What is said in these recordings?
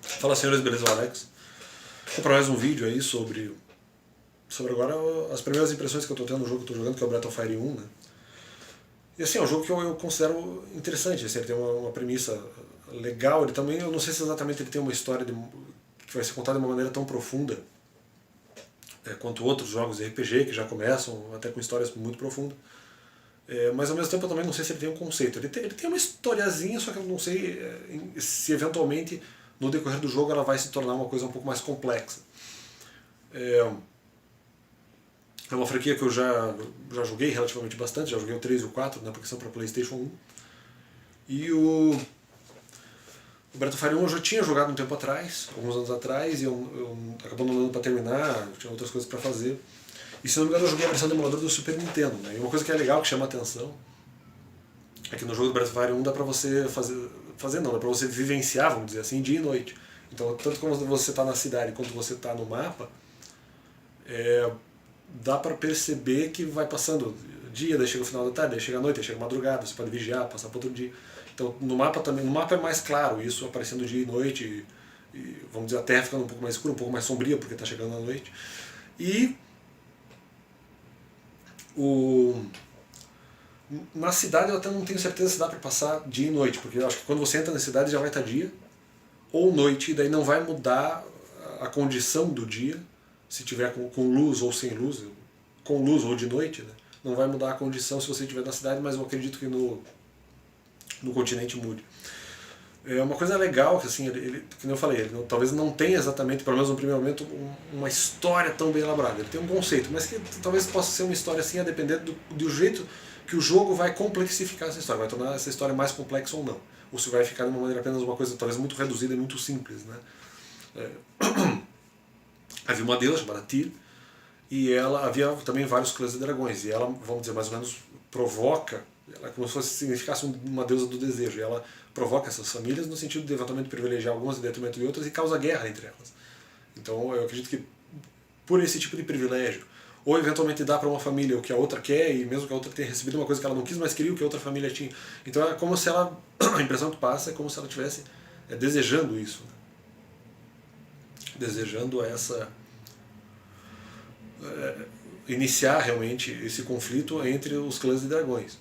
Fala, senhores, beleza? O Alex. Vou para mais um vídeo aí sobre agora as primeiras impressões que eu tô tendo no jogo que eu tô jogando, que é o Breath of Fire 1, né? E assim, é um jogo que eu considero interessante, assim, ele tem uma premissa legal, ele também, eu não sei se exatamente ele tem uma história que vai ser contada de uma maneira tão profunda quanto outros jogos de RPG que já começam até com histórias muito profundas. Mas ao mesmo tempo eu também não sei se ele tem um conceito. Ele tem uma historiazinha, só que eu não sei se eventualmente no decorrer do jogo ela vai se tornar uma coisa um pouco mais complexa. É uma franquia que eu já joguei relativamente bastante, já joguei o 3 e o 4, né, porque são para PlayStation 1. E o Breath of Fire 1 eu já tinha jogado um tempo atrás, alguns anos atrás, e eu acabou não dando para terminar, tinha outras coisas para fazer. E se não me engano eu joguei a versão do emulador do Super Nintendo, né? E uma coisa que é legal, que chama a atenção, é que no jogo do Breath of Fire 1 dá pra você dá pra você vivenciar, vamos dizer assim, dia e noite. Então, tanto quando você está na cidade quanto você está no mapa, dá pra perceber que vai passando dia, daí chega o final da tarde, daí chega a noite, daí chega a madrugada, você pode vigiar, passar para outro dia. Então, no mapa é mais claro isso, aparecendo dia e noite, e vamos dizer, a terra ficando um pouco mais escura, um pouco mais sombria, porque está chegando a noite. E na cidade eu até não tenho certeza se dá para passar dia e noite, porque eu acho que quando você entra na cidade já vai estar dia ou noite, e daí não vai mudar a condição do dia, se tiver com luz ou sem luz, com luz ou de noite, né? Não vai mudar a condição se você estiver na cidade, mas eu acredito que no continente mude. É uma coisa legal que, assim, como eu falei, ele talvez não tenha exatamente, pelo menos no primeiro momento, uma história tão bem elaborada. Ele tem um conceito, mas que talvez possa ser uma história assim, a depender do jeito que o jogo vai complexificar essa história, vai tornar essa história mais complexa ou não. Ou se vai ficar de uma maneira apenas uma coisa talvez muito reduzida e muito simples, né? Havia uma deusa chamada Tyr, e ela havia também vários clãs de dragões, e ela, vamos dizer, mais ou menos provoca, ela como se fosse significasse uma deusa do desejo, e ela provoca essas famílias no sentido de eventualmente privilegiar algumas em detrimento de outras e causa guerra entre elas. Então eu acredito que por esse tipo de privilégio, ou eventualmente dá para uma família o que a outra quer, e mesmo que a outra tenha recebido uma coisa que ela não quis, mas queria o que a outra família tinha. Então é como se ela, a impressão que passa é como se ela estivesse desejando isso, né? Desejando iniciar realmente esse conflito entre os clãs de dragões.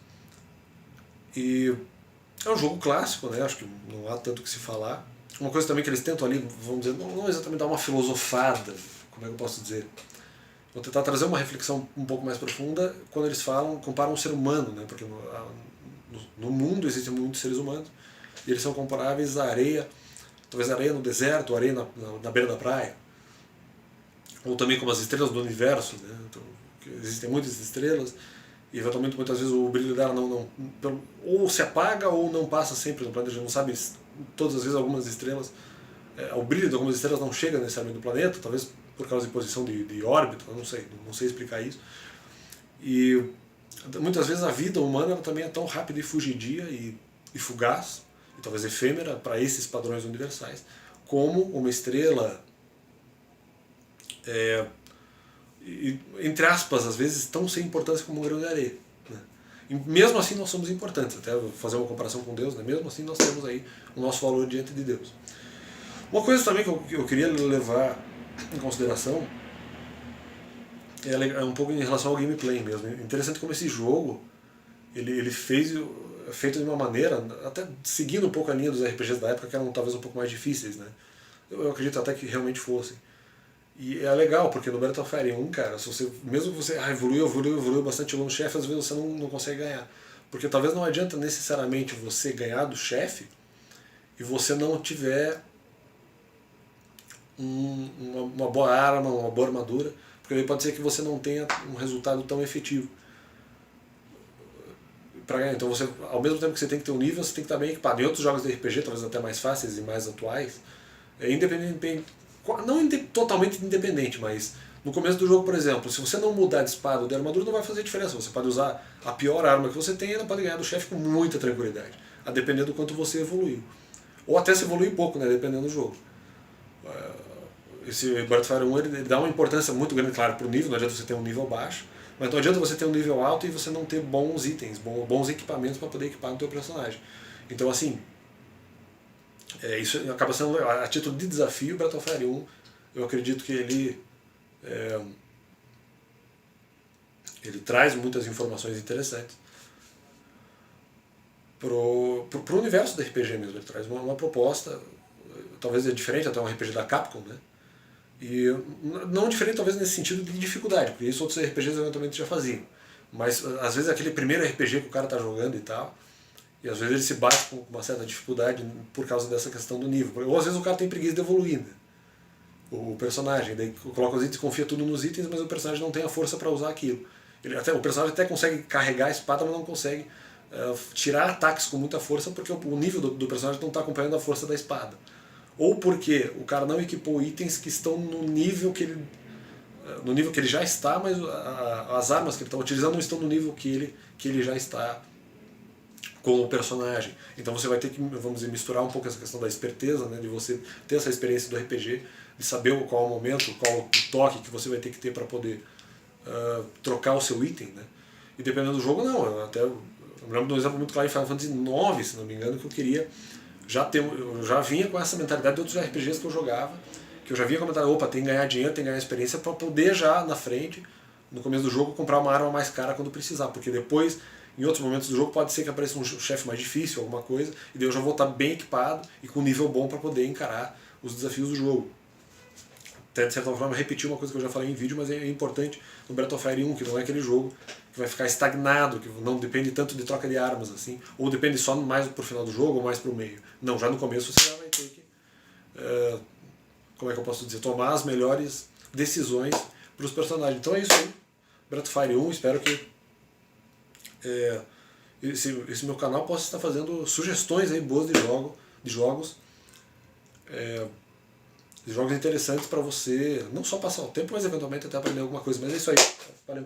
E é um jogo clássico, né? Acho que não há tanto o que se falar. Uma coisa também que eles tentam ali, vamos dizer, não exatamente dar uma filosofada, como é que eu posso dizer? Vou tentar trazer uma reflexão um pouco mais profunda quando eles comparam o ser humano, né? Porque no mundo existem muitos seres humanos e eles são comparáveis à areia, talvez areia no deserto, areia na beira da praia, ou também como as estrelas do universo, né? Então, existem muitas estrelas e eventualmente muitas vezes o brilho dela ou se apaga ou não passa sempre no planeta, a gente não sabe todas as vezes algumas estrelas, o brilho de algumas estrelas não chega necessariamente no planeta, talvez por causa de posição de órbita, não sei explicar isso. E muitas vezes a vida humana ela também é tão rápida e fugidia e fugaz, e talvez efêmera para esses padrões universais, como uma estrela, entre aspas, às vezes tão sem importância como um grão de areia, né? E mesmo assim nós somos importantes, até vou fazer uma comparação com Deus, né? Mesmo assim nós temos aí o nosso valor diante de Deus. Uma coisa também que eu queria levar em consideração é um pouco em relação ao gameplay mesmo. É interessante como esse jogo ele feito de uma maneira, até seguindo um pouco a linha dos RPGs da época, que eram talvez um pouco mais difíceis, né? Eu acredito até que realmente fossem. E é legal, porque no Breath of Fire 1, cara, mesmo que você evoluiu bastante chegou no chefe, às vezes você não consegue ganhar. Porque talvez não adianta necessariamente você ganhar do chefe e você não tiver uma boa arma, uma boa armadura, porque aí pode ser que você não tenha um resultado tão efetivo para ganhar. Então você, ao mesmo tempo que você tem que ter um nível, você tem que estar bem equipado. Em outros jogos de RPG, talvez até mais fáceis e mais atuais, não totalmente independente, mas no começo do jogo, por exemplo, se você não mudar de espada ou de armadura, não vai fazer diferença. Você pode usar a pior arma que você tem e ainda pode ganhar do chefe com muita tranquilidade, a depender do quanto você evoluiu. Ou até se evoluir pouco, né, dependendo do jogo. Esse Breath of Fire 1 ele dá uma importância muito grande, claro, para o nível, não adianta você ter um nível baixo, mas não adianta você ter um nível alto e você não ter bons itens, bons equipamentos para poder equipar no teu personagem. Então assim, Isso acaba sendo, a título de desafio, o Breath of Fire 1, eu acredito que ele traz muitas informações interessantes pro universo do RPG mesmo. Ele traz uma proposta, talvez é diferente, até um RPG da Capcom, né? E não diferente talvez nesse sentido de dificuldade, porque isso outros RPGs eventualmente já faziam. Mas às vezes aquele primeiro RPG que o cara tá jogando e tal, e às vezes ele se bate com uma certa dificuldade por causa dessa questão do nível. Ou às vezes o cara tem preguiça de evoluir, né? O personagem, daí coloca os itens, confia tudo nos itens, mas o personagem não tem a força para usar aquilo. O personagem até consegue carregar a espada, mas não consegue tirar ataques com muita força porque o nível do personagem não está acompanhando a força da espada. Ou porque o cara não equipou itens que estão no nível que ele já está, mas as armas que ele está utilizando não estão no nível que ele já está com o personagem. Então você vai ter que, vamos dizer, misturar um pouco essa questão da esperteza, né, de você ter essa experiência do RPG, de saber qual é o momento, qual o toque que você vai ter que ter para poder trocar o seu item, né? E dependendo do jogo, não. Eu lembro de um exemplo muito claro em Final Fantasy IX, se não me engano, que eu queria eu já vinha com essa mentalidade de outros RPGs que eu jogava, que eu já vinha com a mentalidade, opa, tem que ganhar dinheiro, tem que ganhar experiência para poder já na frente, no começo do jogo, comprar uma arma mais cara quando precisar, porque depois, em outros momentos do jogo, pode ser que apareça um chefe mais difícil, alguma coisa, e daí eu já vou estar bem equipado e com um nível bom para poder encarar os desafios do jogo. Até de certa forma repetir uma coisa que eu já falei em vídeo, mas é importante no Breath of Fire 1, que não é aquele jogo que vai ficar estagnado, que não depende tanto de troca de armas, assim, ou depende só mais pro final do jogo ou mais pro meio. Não, já no começo você já vai ter que, como é que eu posso dizer, tomar as melhores decisões para os personagens. Então é isso aí, Breath of Fire 1, espero que esse meu canal possa estar fazendo sugestões aí boas de jogos interessantes para você, não só passar o tempo, mas eventualmente até aprender alguma coisa. Mas é isso aí. Valeu.